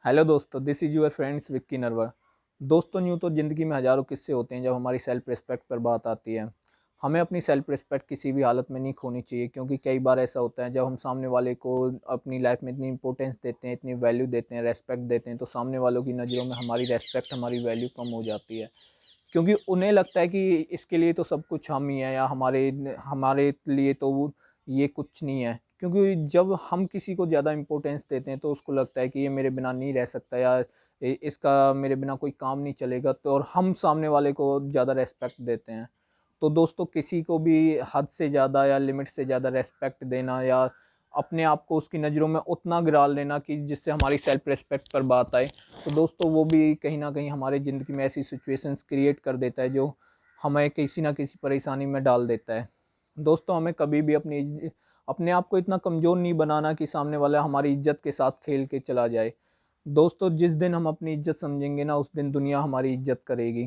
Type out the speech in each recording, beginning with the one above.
Hello दोस्तों, this is your friends Vicky Narwar. दोस्तों, यूँ तो ज़िंदगी में हज़ारों किस्से होते हैं जब हमारी सेल्फ रिस्पेक्ट पर बात आती है। हमें अपनी सेल्फ रिस्पेक्ट किसी भी हालत में नहीं खोनी चाहिए, क्योंकि कई बार ऐसा होता है जब हम सामने वाले को अपनी लाइफ में इतनी इंपॉर्टेंस देते हैं, इतनी वैल्यू देते हैं, रेस्पेक्ट देते हैं, तो सामने वालों की नज़रों में हमारी रेस्पेक्ट, हमारी वैल्यू कम हो जाती है। क्योंकि उन्हें लगता है कि इसके लिए तो सब कुछ हम ही हैं, या हमारे हमारे लिए तो ये कुछ नहीं है। क्योंकि जब हम किसी को ज़्यादा इम्पोर्टेंस देते हैं तो उसको लगता है कि ये मेरे बिना नहीं रह सकता, या इसका मेरे बिना कोई काम नहीं चलेगा, तो और हम सामने वाले को ज़्यादा रेस्पेक्ट देते हैं। तो दोस्तों, किसी को भी हद से ज़्यादा या लिमिट से ज़्यादा रेस्पेक्ट देना, या अपने आप को उसकी नज़रों में उतना गिरा लेना कि जिससे हमारी सेल्फ रिस्पेक्ट पर बात आए, तो दोस्तों वो भी कहीं ना कहीं हमारे ज़िंदगी में ऐसी सिचुएशंस क्रिएट कर देता है जो हमें किसी ना किसी परेशानी में डाल देता है। दोस्तों, हमें कभी भी अपने आप को इतना कमज़ोर नहीं बनाना कि सामने वाला हमारी इज्जत के साथ खेल के चला जाए। दोस्तों, जिस दिन हम अपनी इज्जत समझेंगे ना, उस दिन दुनिया हमारी इज्जत करेगी।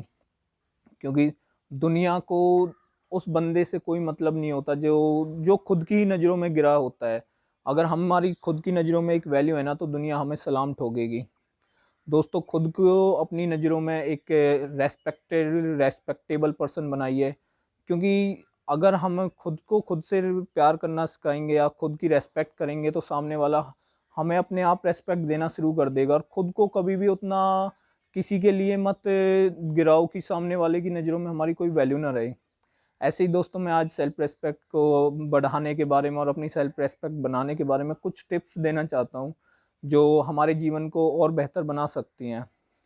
क्योंकि दुनिया को उस बंदे से कोई मतलब नहीं होता जो जो खुद की नज़रों में गिरा होता है। अगर हमारी खुद की नज़रों में एक वैल्यू है ना, तो दुनिया हमें सलाम ठोकेगी। दोस्तों, खुद को अपनी नज़रों में एक रेस्पेक्टेबल पर्सन बनाइए। क्योंकि अगर हम खुद को खुद से प्यार करना सिखाएंगे या खुद की रेस्पेक्ट करेंगे, तो सामने वाला हमें अपने आप रेस्पेक्ट देना शुरू कर देगा। और ख़ुद को कभी भी उतना किसी के लिए मत गिराओ कि सामने वाले की नज़रों में हमारी कोई वैल्यू ना रहे। ऐसे ही दोस्तों, मैं आज सेल्फ रेस्पेक्ट को बढ़ाने के बारे में और अपनी सेल्फ रेस्पेक्ट बनाने के बारे में कुछ टिप्स देना चाहता हूँ, जो हमारे जीवन को और बेहतर बना सकती हैं।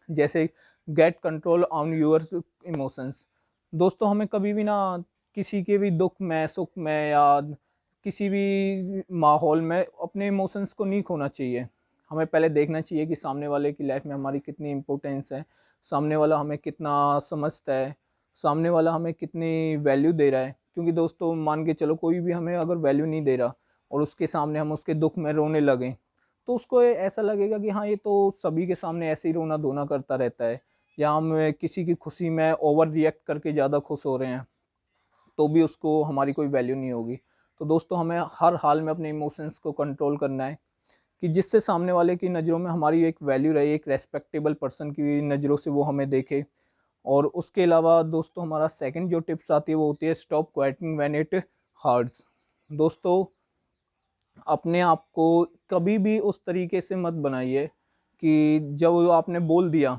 जैसे gate control on your emotions. दोस्तों, हमें कभी भी ना किसी के भी दुख में, सुख में, या किसी भी माहौल में अपने इमोशंस को नहीं खोना चाहिए। हमें पहले देखना चाहिए कि सामने वाले की लाइफ में हमारी कितनी इम्पोर्टेंस है, सामने वाला हमें कितना समझता है, सामने वाला हमें कितनी वैल्यू दे रहा है। क्योंकि दोस्तों, मान के चलो कोई भी हमें अगर वैल्यू नहीं दे रहा और उसके सामने हम उसके दुख में रोने लगें, तो उसको ऐसा लगेगा कि हाँ, ये तो सभी के सामने ऐसे ही रोना धोना करता रहता है। या हम किसी की खुशी में ओवर रिएक्ट करके ज़्यादा खुश हो रहे हैं, तो भी उसको हमारी कोई वैल्यू नहीं होगी। तो दोस्तों, हमें हर हाल में अपने इमोशंस को कंट्रोल करना है, कि जिससे सामने वाले की नज़रों में हमारी एक वैल्यू रहे, एक रेस्पेक्टेबल पर्सन की नज़रों से वो हमें देखे। और उसके अलावा दोस्तों, हमारा सेकंड जो टिप्स आती है वो होती है स्टॉप क्वाइटिंग व्हेन इट हर्ट्स। दोस्तों, अपने आप को कभी भी उस तरीके से मत बनाइए कि जब वो आपने बोल दिया,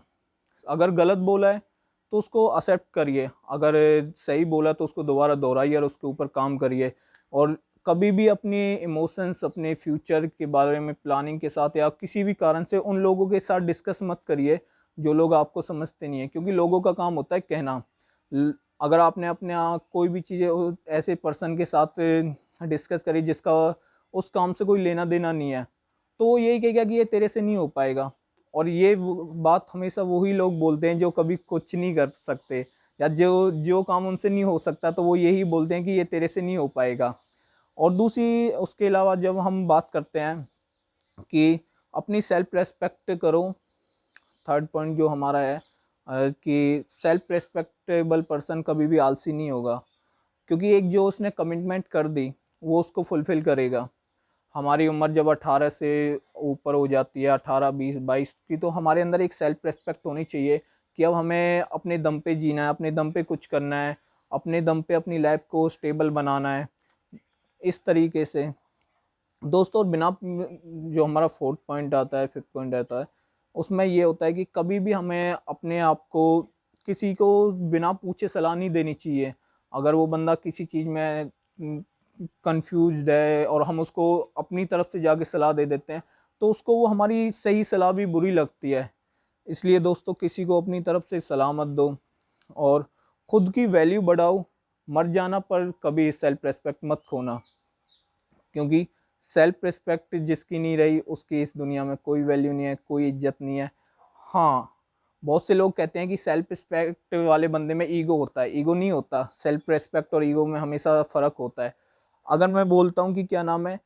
अगर गलत बोला है तो उसको एक्सेप्ट करिए, अगर सही बोला तो उसको दोबारा दोहराइए और उसके ऊपर काम करिए। और कभी भी अपने इमोशंस, अपने फ्यूचर के बारे में प्लानिंग के साथ या किसी भी कारण से उन लोगों के साथ डिस्कस मत करिए जो लोग आपको समझते नहीं है। क्योंकि लोगों का काम होता है कहना। अगर आपने अपने कोई भी चीज़ें ऐसे पर्सन के साथ डिस्कस करी जिसका उस काम से कोई लेना देना नहीं है, तो वो यही कहेगा कि ये तेरे से नहीं हो पाएगा। और ये बात हमेशा वही लोग बोलते हैं जो कभी कुछ नहीं कर सकते, या जो जो काम उनसे नहीं हो सकता, तो वो यही बोलते हैं कि ये तेरे से नहीं हो पाएगा। और दूसरी, उसके अलावा जब हम बात करते हैं कि अपनी सेल्फ रेस्पेक्ट करो, थर्ड पॉइंट जो हमारा है कि सेल्फ रेस्पेक्टेबल पर्सन कभी भी आलसी नहीं होगा। क्योंकि एक जो उसने कमिटमेंट कर दी, वो उसको फुलफ़िल करेगा। हमारी उम्र जब 18 से ऊपर हो जाती है, 18, 20, 22 की, तो हमारे अंदर एक सेल्फ रिस्पेक्ट होनी चाहिए कि अब हमें अपने दम पे जीना है, अपने दम पे कुछ करना है, अपने दम पे अपनी लाइफ को स्टेबल बनाना है। इस तरीके से दोस्तों, और बिना जो हमारा फोर्थ पॉइंट आता है, फिफ्थ पॉइंट आता है, उसमें ये होता है कि कभी भी हमें अपने आप को किसी को बिना पूछे सलाह नहीं देनी चाहिए। अगर वो बंदा किसी चीज़ में कंफ्यूज्ड है और हम उसको अपनी तरफ से जाके सलाह दे देते हैं, तो उसको वो हमारी सही सलाह भी बुरी लगती है। इसलिए दोस्तों, किसी को अपनी तरफ से सलाह मत दो, और खुद की वैल्यू बढ़ाओ। मर जाना पर कभी सेल्फ रेस्पेक्ट मत खोना। क्योंकि सेल्फ रिस्पेक्ट जिसकी नहीं रही, उसकी इस दुनिया में कोई वैल्यू नहीं है, कोई इज्जत नहीं है। हाँ, बहुत से लोग कहते हैं कि सेल्फ रिस्पेक्ट वाले बंदे में ईगो होता है। ईगो नहीं होता। सेल्फ रिस्पेक्ट और ईगो में हमेशा फ़र्क होता है। अगर मैं बोलता हूँ कि क्या नाम है,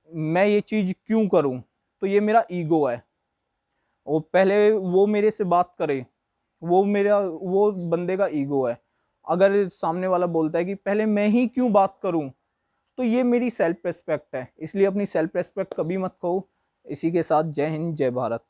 मैं ये चीज़ क्यों करूँ, तो ये मेरा ईगो है। और पहले वो मेरे से बात करे, वो बंदे का ईगो है। अगर सामने वाला बोलता है कि पहले मैं ही क्यों बात करूँ, तो ये मेरी सेल्फ रिस्पेक्ट है। इसलिए अपनी सेल्फ रिस्पेक्ट कभी मत खो। इसी के साथ जय हिंद, जय भारत।